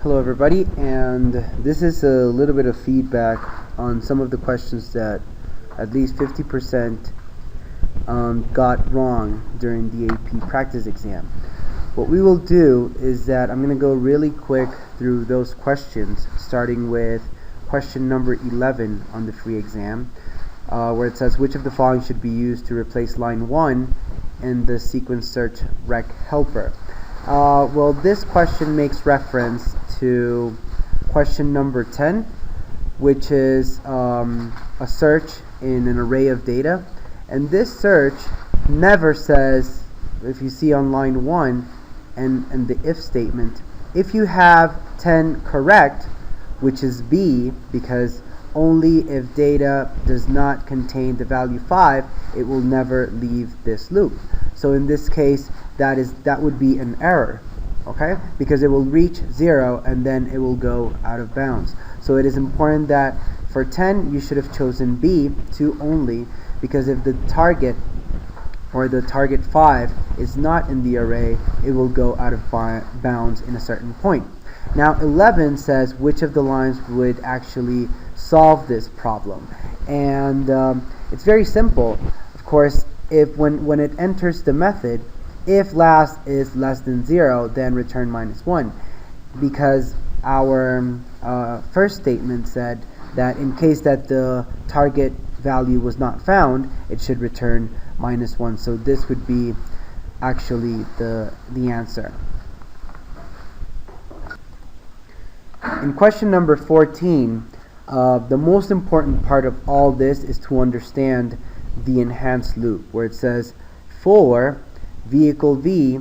Hello everybody, and this is a little bit of feedback on some of the questions that at least 50% got wrong during the AP practice exam. What we will do is that I'm going to go really quick through those questions, starting with question number 11 on the free exam, where it says which of the following should be used to replace line 1 in the sequence search rec helper. Well, this question makes reference to question number 10, which is a search in an array of data. And this search never says, if you see on line 1 and the if statement, if you have 10 correct, which is B, because only if data does not contain the value 5, it will never leave this loop. So in this case, that would be an error, okay? Because it will reach 0 and then it will go out of bounds. So it is important that for 10 you should have chosen B, 2 only, because if the target or the target 5 is not in the array, it will go out of bounds in a certain point. Now 11 says which of the lines would actually solve this problem, and it's very simple. Of course, if when it enters the method, if last is less than 0, then return -1, because our first statement said that in case that the target value was not found, it should return -1. So this would be actually the answer. In question number 14, the most important part of all this is to understand the enhanced loop, where it says for vehicle V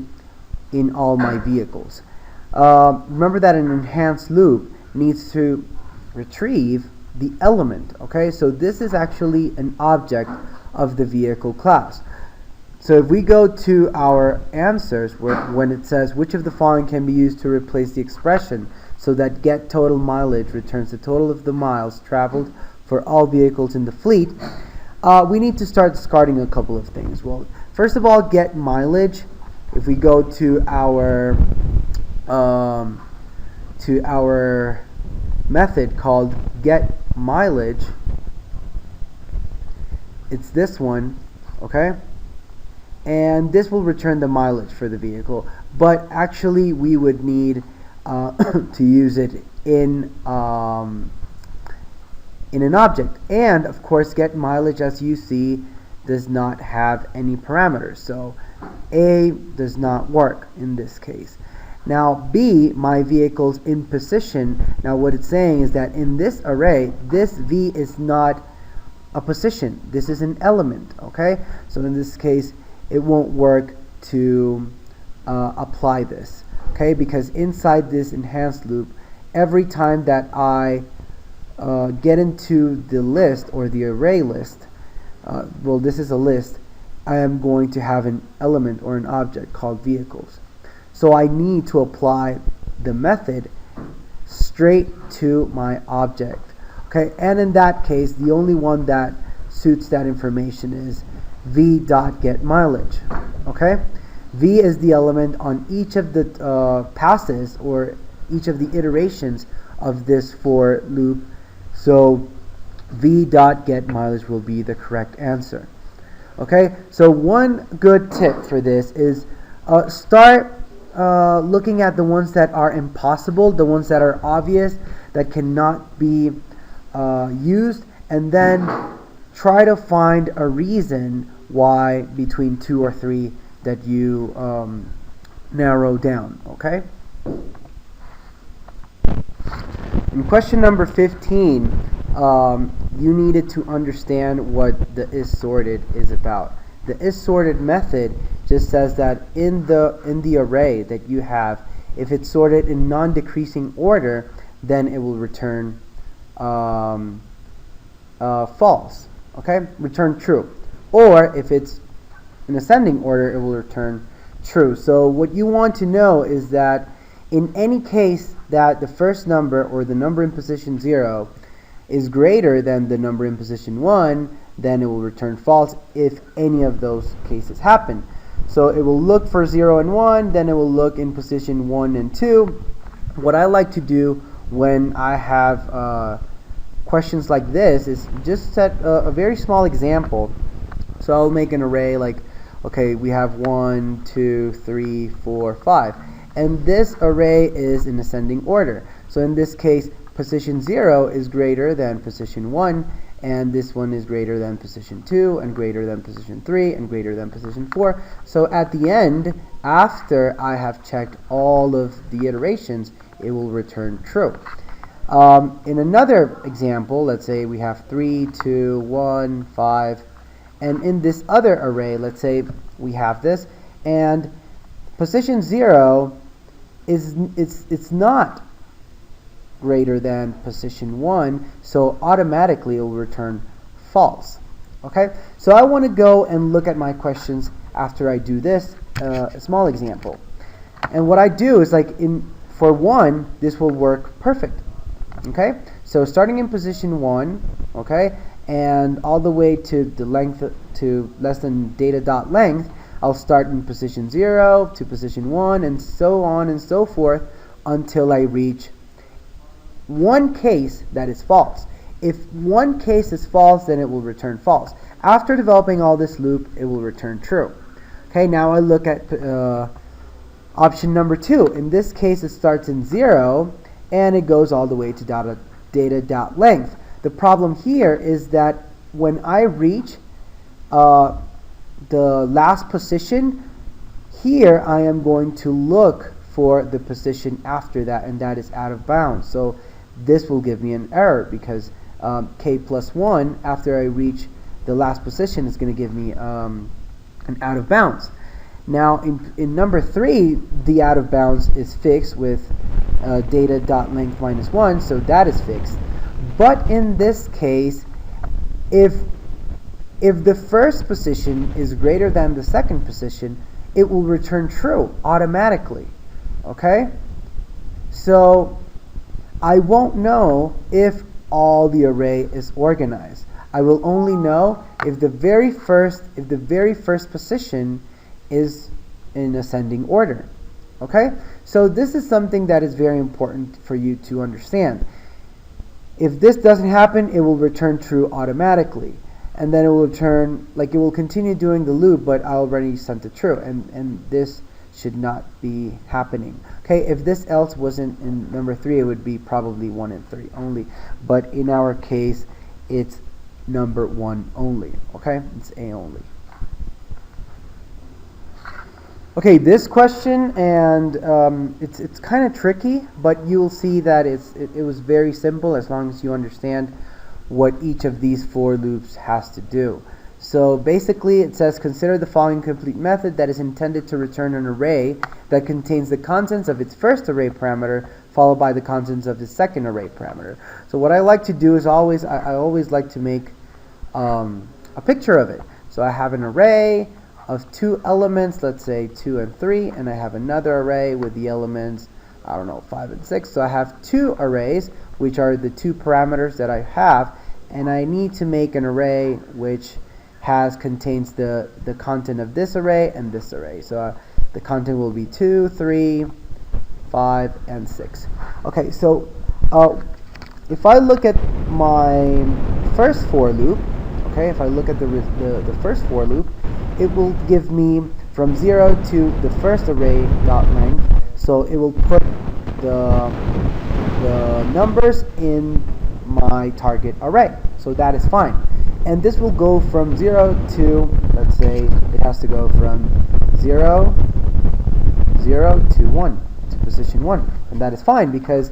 in all my vehicles. Remember that an enhanced loop needs to retrieve the element, okay? So this is actually an object of the vehicle class. So if we go to our answers, when it says which of the following can be used to replace the expression so that get total mileage returns the total of the miles traveled for all vehicles in the fleet, we need to start discarding a couple of things. Well, first of all, get mileage. If we go to our method called get mileage, it's this one, okay? And this will return the mileage for the vehicle, but actually we would need to use it in an object. And of course, get mileage, as you see, does not have any parameters, so A does not work in this case. Now B, my vehicles in position. Now what it's saying is that in this array, this V is not a position, this is an element, okay? So in this case, it won't work to apply this, okay? Because inside this enhanced loop, every time that I get into the list or the array list, well, this is a list, I am going to have an element or an object called vehicles. So I need to apply the method straight to my object, okay? And in that case, the only one that suits that information is v.getMileage, okay? V is the element on each of the passes or each of the iterations of this for loop, so v.getMileage will be the correct answer. Okay, so one good tip for this is start looking at the ones that are impossible, the ones that are obvious, that cannot be used, and then try to find a reason why between 2 or 3 that you narrow down, okay? In question number 15, you needed to understand what the isSorted is about. The isSorted method just says that in the array that you have, if it's sorted in non-decreasing order, then it will return false, okay? Return true. Or if it's in ascending order, it will return true. So what you want to know is that in any case that the first number or the number in position 0 is greater than the number in position 1, then it will return false if any of those cases happen. So it will look for 0 and 1, then it will look in position 1 and 2, what I like to do when I have questions like this is just set a very small example. So I'll make an array like, okay, we have 1, 2, 3, 4, 5. And this array is in ascending order. So in this case, position 0 is greater than position 1, and this one is greater than position 2, and greater than position 3, and greater than position 4. So at the end, after I have checked all of the iterations, it will return true. In another example, let's say we have 3, 2, 1, 5, and in this other array, let's say we have this, and position 0 it's not greater than position 1, so automatically it will return false. Okay, so I want to go and look at my questions after I do this a small example. And what I do is, like, for 1, this will work perfect. Okay, so starting in position 1, okay, and all the way to the length to less than data.length, I'll start in position 0 to position 1 and so on and so forth until I reach one case that is false. If one case is false, then it will return false. After developing all this loop, it will return true. Okay, now I look at option number 2. In this case, it starts in 0 and it goes all the way to data.length. The problem here is that when I reach the last position, here I am going to look for the position after that, and that is out of bounds. So this will give me an error because k plus 1 after I reach the last position is going to give me an out of bounds. Now in number 3, the out of bounds is fixed with data.length minus 1, so that is fixed. But in this case, if the first position is greater than the second position, it will return true automatically. Okay? So I won't know if all the array is organized. I will only know if the very first position is in ascending order. Okay? So this is something that is very important for you to understand. If this doesn't happen, it will return true automatically. And then it will return, like, it will continue doing the loop, but I already sent it true. And this should not be happening. Okay, if this else wasn't in number 3, it would be probably 1 and 3 only. But in our case, it's number 1 only. Okay, it's A only. Okay, this question, and it's kind of tricky, but you'll see that it was very simple as long as you understand what each of these for loops has to do. So basically it says, consider the following complete method that is intended to return an array that contains the contents of its first array parameter followed by the contents of its second array parameter. So what I like to do is I always like to make a picture of it. So I have an array of 2 elements, let's say 2 and 3, and I have another array with the elements, I don't know, 5 and 6. So I have 2 arrays, which are the 2 parameters that I have, and I need to make an array which contains the content of this array and this array. So the content will be 2, 3, 5, and 6. Okay, so if I look at my first for loop, okay, if I look at the first for loop, it will give me from 0 to the first array dot length. So it will put the numbers in my target array. So that is fine. And this will go from 0 to, let's say, it has to go from 0, 0 to 1, to position 1. And that is fine because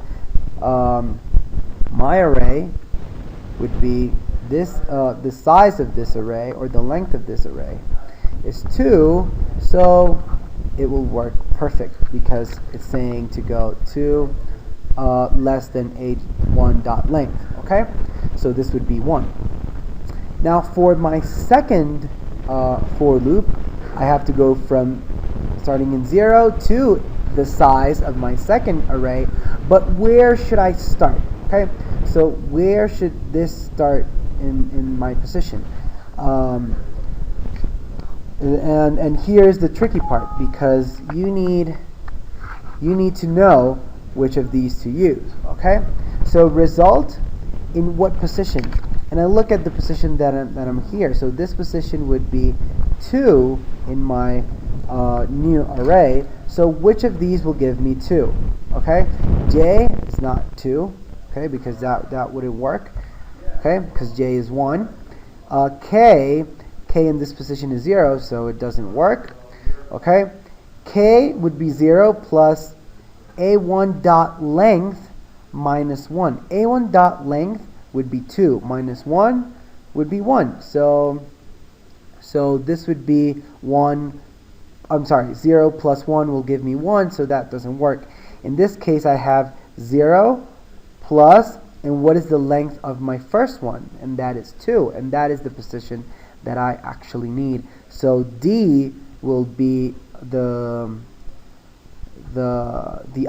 my array would be this, the size of this array, or the length of this array, is 2, so it will work perfect because it's saying to go to less than h1.length. Okay, so this would be 1. Now for my second for loop, I have to go from starting in 0 to the size of my second array, but where should I start? Okay, so where should this start in my position? And here's the tricky part, because you need to know which of these to use. Okay, so result in what position? And I look at the position that I'm here. So this position would be 2 in my new array. So which of these will give me 2? Okay, J is not 2. Okay, because that wouldn't work. Okay, because J is 1. K in this position is 0, so it doesn't work. Okay, K would be 0 plus A1 dot length minus 1. A1 dot length would be 2 minus 1 would be 1. So this would be 1. I'm sorry, 0 plus 1 will give me 1, so that doesn't work. In this case, I have 0 plus, and what is the length of my first one? And that is 2, and that is the position that I actually need. So D will be the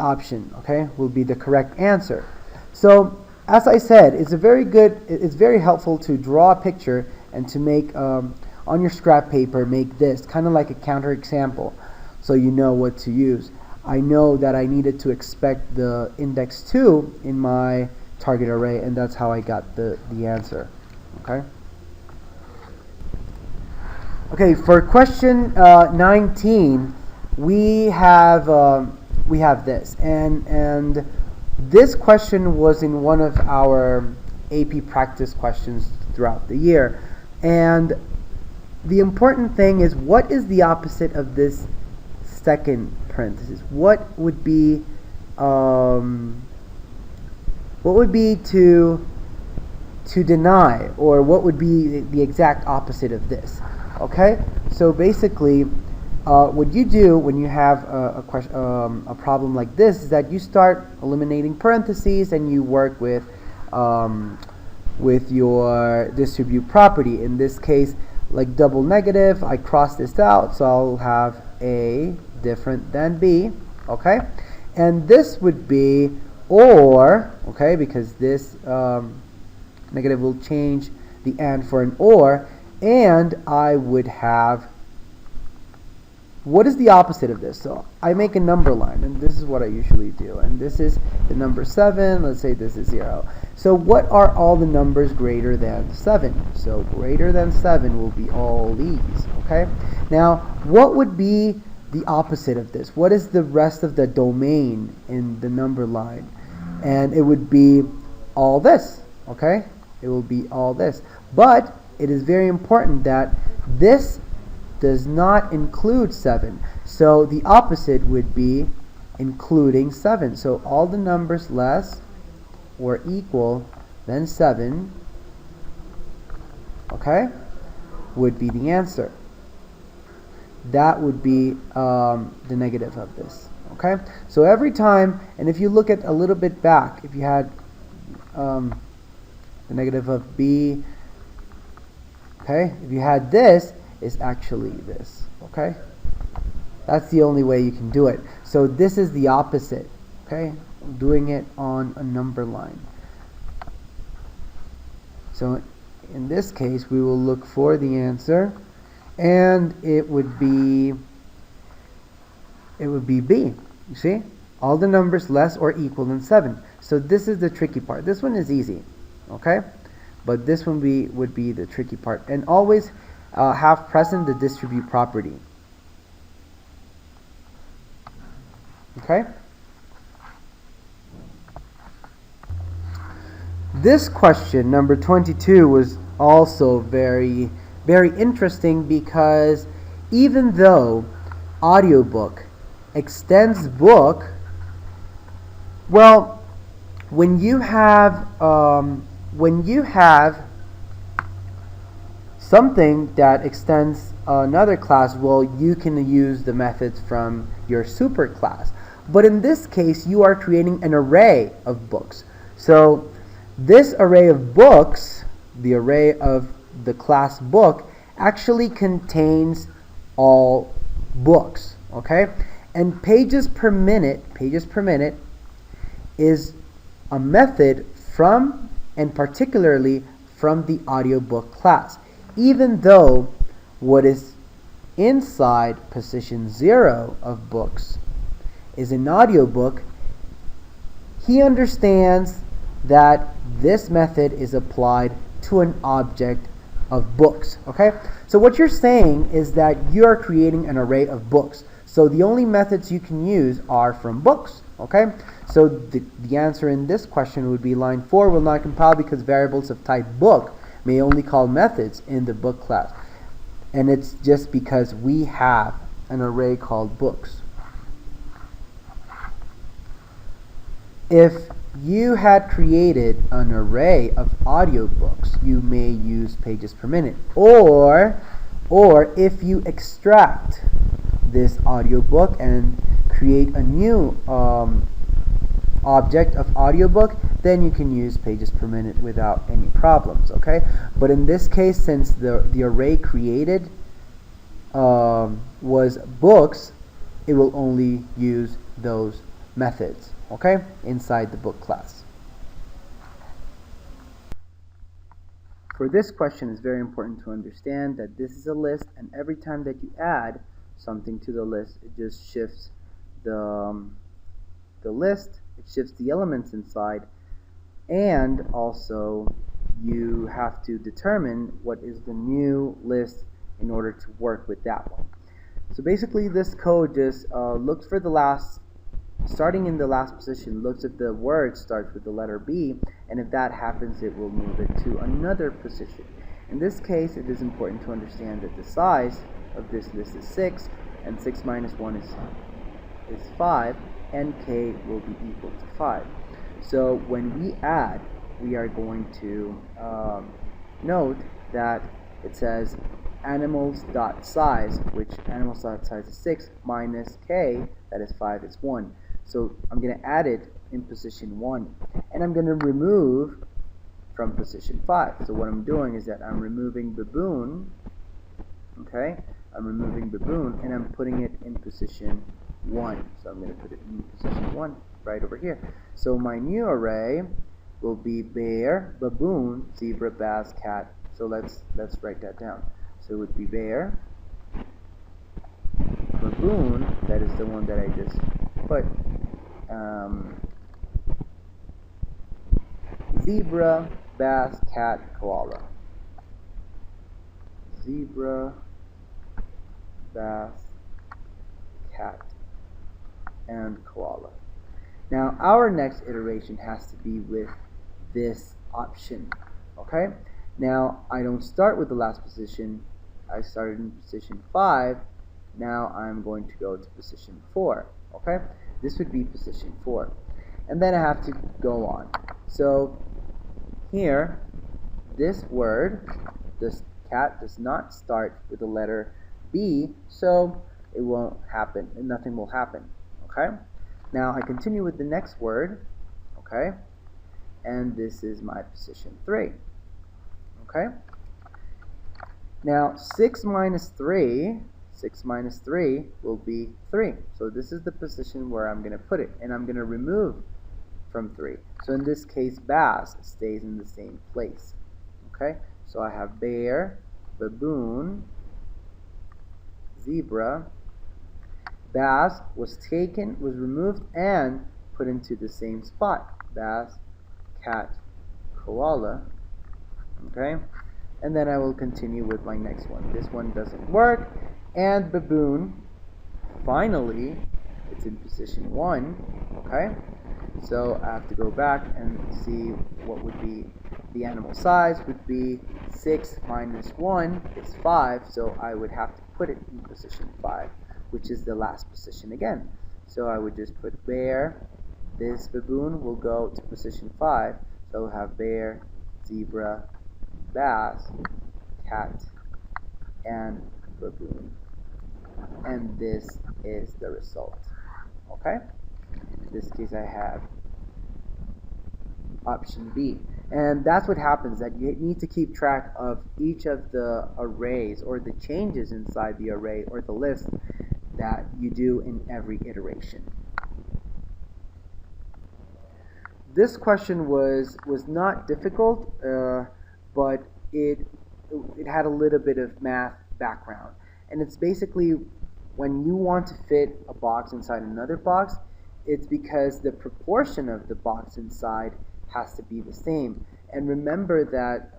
option, okay, will be the correct answer. So as I said, it's very helpful to draw a picture and to make on your scrap paper, make this kind of like a counter example, so you know what to use. I know that I needed to expect the index 2 in my target array, and that's how I got the answer. Okay, for question 19, we have this, and this question was in one of our AP practice questions throughout the year. And the important thing is, what is the opposite of this second parenthesis? What would be to deny, or what would be the exact opposite of this? Okay, so basically, what you do when you have a problem like this is that you start eliminating parentheses and you work with your distribute property. In this case, like double negative, I cross this out, so I'll have A different than B. Okay, and this would be or, okay, because this negative will change the and for an or, and I would have, what is the opposite of this? So I make a number line, and this is what I usually do, and this is the number 7, let's say this is 0. So what are all the numbers greater than 7? So greater than 7 will be all these, okay? Now, what would be the opposite of this? What is the rest of the domain in the number line? And it would be all this, okay? It will be all this. But it is very important that this does not include 7. So the opposite would be including 7. So all the numbers less or equal than 7, okay, would be the answer. That would be the negative of this. Okay, so every time, and if you look at a little bit back, if you had the negative of B, okay, if you had this, it's actually this. Okay, that's the only way you can do it. So this is the opposite. Okay, I'm doing it on a number line. So in this case, we will look for the answer, and it would be B. You see? All the numbers less or equal than 7. So this is the tricky part. This one is easy. Okay? But this one would be the tricky part. And always have present the distribute property. Okay? This question, number 22, was also very, very interesting, because even though audiobook extends book, well, when you have something that extends another class, well, you can use the methods from your super class. But in this case, you are creating an array of books. So this array of books, the array of the class book, actually contains all books. Okay? And pages per minute is a method from, and particularly from, the audiobook class. Even though what is inside position 0 of books is an audiobook, he understands that this method is applied to an object of books. Okay, so what you're saying is that you're creating an array of books, so the only methods you can use are from books. Okay, so the answer in this question would be line 4 will not compile because variables of type book may only call methods in the book class, and it's just because we have an array called books. If you had created an array of audiobooks, you may use pages per minute. Or if you extract this audiobook and create a new object of audiobook, then you can use pages per minute without any problems. Okay, but in this case, since the array created was books, it will only use those methods, okay, inside the book class. For this question, it's very important to understand that this is a list, and every time that you add something to the list, it just shifts the list, it shifts the elements inside, and also you have to determine what is the new list in order to work with that one. So basically this code just looks for the last, starting in the last position, looks if the word starts with the letter B, and if that happens, it will move it to another position. In this case, it is important to understand that the size of this list is 6, and 6 minus 1 is 5, and k will be equal to 5. So when we add, we are going to note that it says animals.size, which animals.size is 6, minus k, that is 5, is 1. So I'm going to add it in position 1, and I'm going to remove from position 5. So what I'm doing is that I'm removing baboon, okay? I'm removing baboon, and I'm putting it in position 1. So I'm going to put it in position 1 right over here. So my new array will be bear, baboon, zebra, bass, cat. So let's write that down. So it would be bear, baboon, that is the one that I just put, zebra, bass, cat, koala. Zebra, bass, cat, and koala. Now our next iteration has to be with this option, okay? Now I don't start with the last position, I started in position 5, now I'm going to go to position 4, okay? This would be position 4, and then I have to go on. So here, this word, this cat, does not start with the letter B, so it won't happen, and nothing will happen, okay? Now I continue with the next word, okay? And this is my position 3, okay? Now 6 minus 3 will be 3. So this is the position where I'm going to put it, and I'm going to remove from 3. So in this case, bass stays in the same place, okay? So I have bear, baboon, zebra. Bass was removed and put into the same spot. Bass, cat, koala, okay? And then I will continue with my next one. This one doesn't work, and baboon, finally, it's in position 1, okay? So I have to go back and see what would be the animal size. Would be 6 minus 1 is 5, so I would have to put it in position 5, which is the last position again. So I would just put bear, this baboon will go to position 5, so we'll have bear, zebra, bass, cat, and baboon. And this is the result, okay? In this case I have option B. And that's what happens, that you need to keep track of each of the arrays or the changes inside the array or the list that you do in every iteration. This question was not difficult, but it had a little bit of math background. And it's basically when you want to fit a box inside another box, it's because the proportion of the box inside has to be the same. And remember that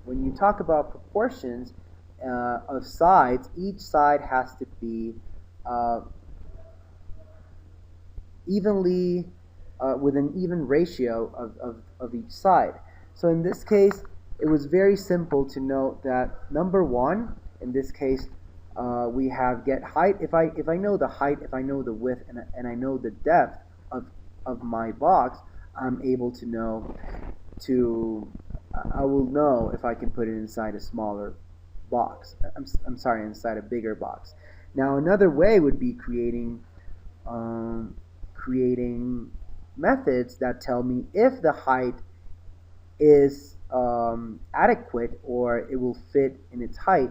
when you talk about proportions of sides, each side has to be uh, evenly with an even ratio of each side. So in this case, it was very simple to note that number one, in this case, we have get height. If I know the height, if I know the width, and I know the depth of my box, I'm able to know I will know if I can put it inside a smaller box. I'm sorry, inside a bigger box. Now another way would be creating methods that tell me if the height is adequate or it will fit in its height.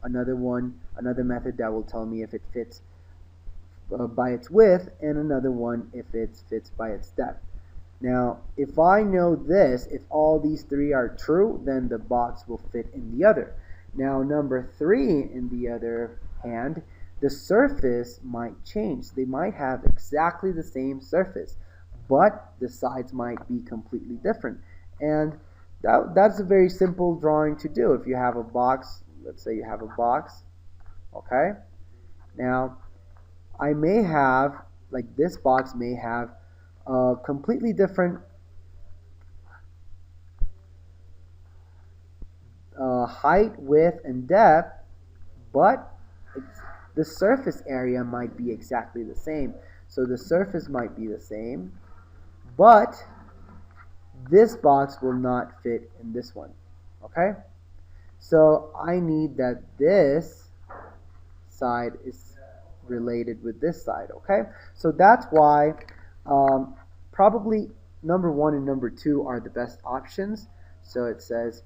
Another method that will tell me if it fits by its width, and another one if it fits by its depth. Now, if I know this, if all these three are true, then the box will fit in the other. Now, number three, in the other hand, the surface might change. They might have exactly the same surface, but the sides might be completely different. And that's a very simple drawing to do. If you have a box, let's say you have a box, okay? Now, I may have, like this box may have a completely different height, width, and depth, but the surface area might be exactly the same. So the surface might be the same, but this box will not fit in this one. Okay? So I need that this side is related with this side. Okay? So that's why probably number 1 and number 2 are the best options. So it says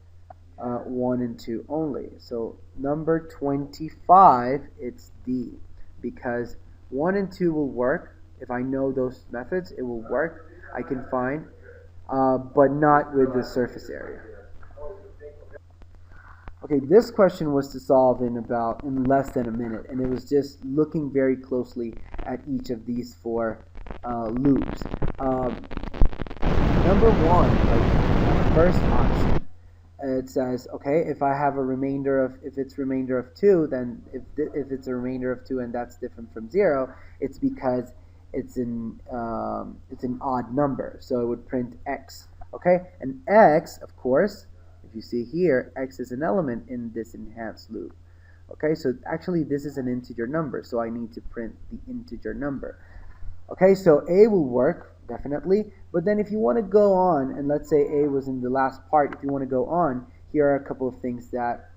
1 and 2 only. So number 25, it's D, because 1 and 2 will work. If I know those methods, it will work. I can find, but not with the surface area. Okay, this question was to solve in less than a minute, and it was just looking very closely at each of these 4 loops. Number 1, like first option, it says, okay, if I have a remainder of, if it's remainder of 2, then if it's a remainder of 2 and that's different from 0, it's because it's an odd number, so it would print x. Okay, and x, of course, if you see here, x is an element in this enhanced loop. Okay, so actually this is an integer number, so I need to print the integer number. Okay, so A will work, definitely, but then if you want to go on, and let's say A was in the last part, if you want to go on, here are a couple of things that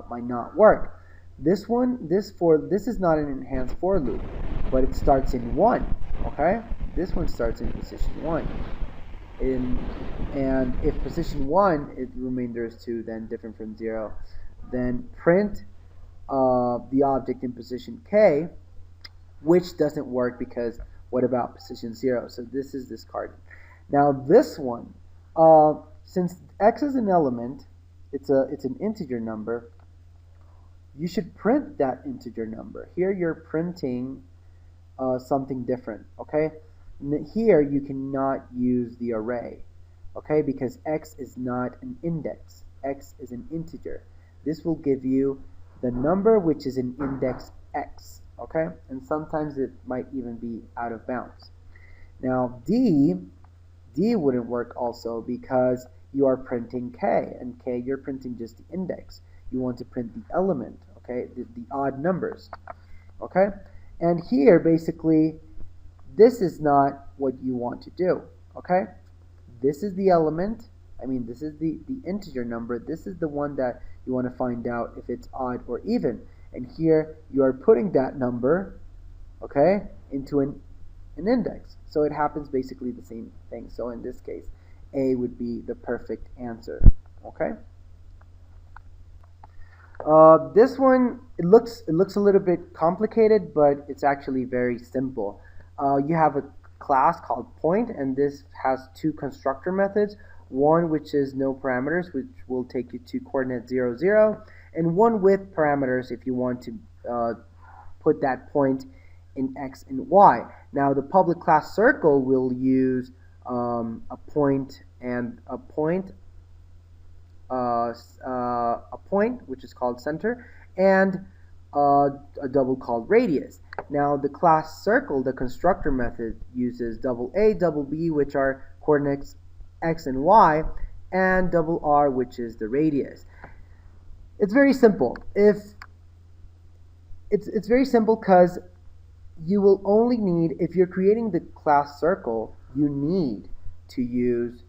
might not work. This is not an enhanced for loop, but it starts in 1, okay? This one starts in position 1. And if position 1, its remainder is 2, then different from 0, then print the object in position K, which doesn't work because what about position 0? So this is discarded. Now this one, since x is an element, it's an integer number, you should print that integer number. Here you're printing something different, okay? Here you cannot use the array, okay? Because x is not an index. X is an integer. This will give you the number which is in index x. Okay, and sometimes it might even be out of bounds. Now D wouldn't work also because you are printing K, and K you're printing just the index. You want to print the element, okay, the odd numbers. Okay, and here basically this is not what you want to do. Okay, this is the element. I mean, this is the integer number. This is the one that you want to find out if it's odd or even. And here you are putting that number, okay, into an index. So it happens basically the same thing. So in this case, A would be the perfect answer. Okay. This one, it looks a little bit complicated, but it's actually very simple. You have a class called point, and this has 2 constructor methods. One which is no parameters, which will take you to coordinate 0, 0. And one with parameters if you want to put that point in X and Y. Now the public class circle will use a point and a point, which is called center, and a double called radius. Now the class circle, the constructor method, uses double A, double B, which are coordinates X and Y, and double R, which is the radius. It's very simple. It's very simple because you will only need, if you're creating the class circle, you need to use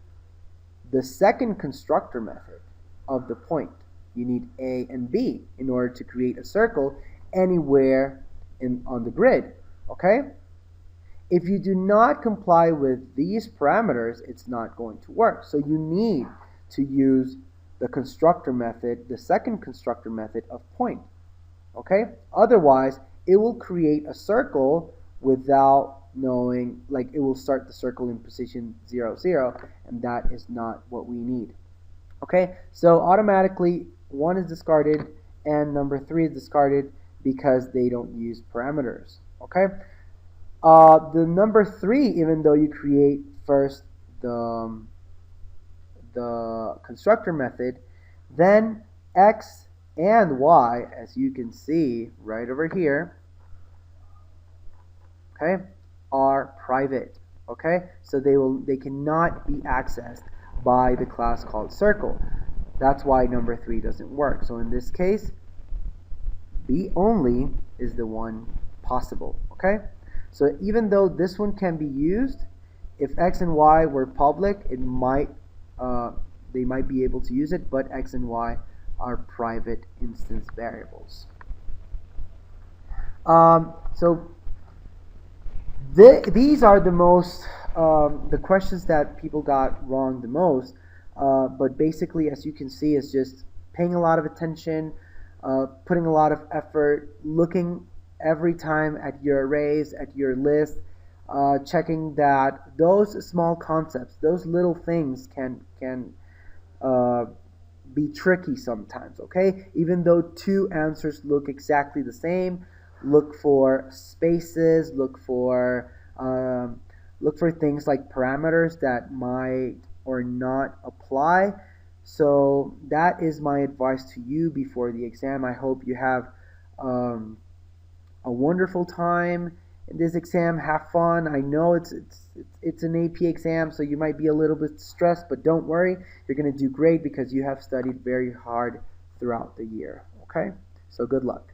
the second constructor method of the point. You need A and B in order to create a circle anywhere on the grid, okay? If you do not comply with these parameters, it's not going to work. So you need to use the constructor method, the second constructor method of point, okay? Otherwise, it will create a circle without knowing, like it will start the circle in position 0, 0, and that is not what we need. Okay, so automatically 1 is discarded and number 3 is discarded because they don't use parameters. Okay, the number 3, even though you create first the constructor method, then X and Y, as you can see right over here, okay, are private. Okay, so they cannot be accessed by the class called circle. That's why number 3 doesn't work. So in this case, B only is the one possible. Okay, so even though this one can be used, if X and Y were public, it might they might be able to use it, but X and Y are private instance variables. So these are the most the questions that people got wrong the most, but basically, as you can see, is just paying a lot of attention, putting a lot of effort, looking every time at your arrays, at your list, checking that those small concepts, those little things can be tricky sometimes. Okay, even though 2 answers look exactly the same, look for spaces, look for things like parameters that might or not apply. So that is my advice to you before the exam. I hope you have a wonderful time in this exam. Have fun. I know it's an AP exam, so you might be a little bit stressed, but don't worry. You're going to do great because you have studied very hard throughout the year. Okay? So good luck.